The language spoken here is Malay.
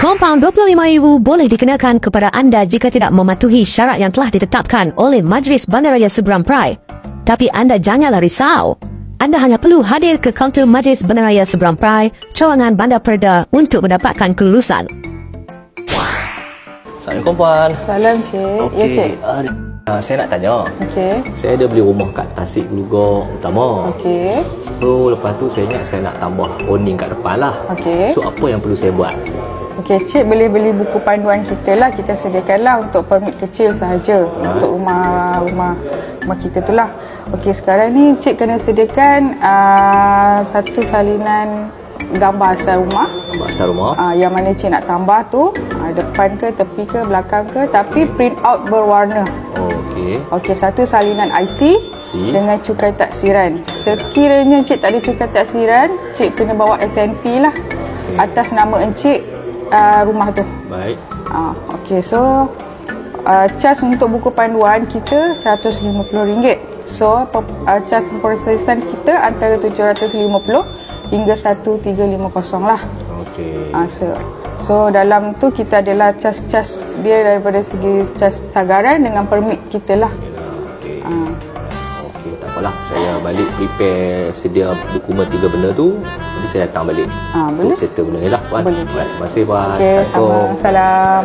Kompaun RM25,000 boleh dikenakan kepada anda jika tidak mematuhi syarat yang telah ditetapkan oleh Majlis Bandaraya Seberang Perai. Tapi anda janganlah risau. Anda hanya perlu hadir ke kaunter Majlis Bandaraya Seberang Perai, Cawangan Bandar Perda untuk mendapatkan kelulusan. Assalamualaikum Puan. Salam Cik. Okay. Ya Cik. Saya nak tanya. Okey. Saya ada beli rumah kat Tasik Gelugor Utama. Okey. So lepas tu saya ingat saya nak tambah awning kat depan lah. Okey. So apa yang perlu saya buat? Okey, Cik boleh beli buku panduan kita lah. Kita sediakanlah untuk permit kecil sahaja. Untuk rumah kita tu lah. Okey, sekarang ni Cik kena sediakan satu salinan gambar asal rumah. Gambar asal rumah. Yang mana Cik nak tambah tu, depan ke, tepi ke, belakang ke, tapi print out berwarna. Okey. Okey, satu salinan IC dengan cukai taksiran. Sekiranya Cik tak ada cukai taksiran, Cik kena bawa SNP lah atas nama Encik rumah tu. Baik. Okey, so charge untuk buku panduan kita RM150. So charge pemprosesan kita antara RM750 hingga RM1350 lah. Okey. So dalam tu kita adalah cas-cas dia daripada segi cas sagaran dengan permit kita lah. Okey. Okey, tak apalah. Saya balik prepare sedia dokumen 3 benda tu. Nanti saya datang balik. Boleh. Settle benda ni lah Puan. Boleh. Terima kasih Puan. Okey, sama. Salam.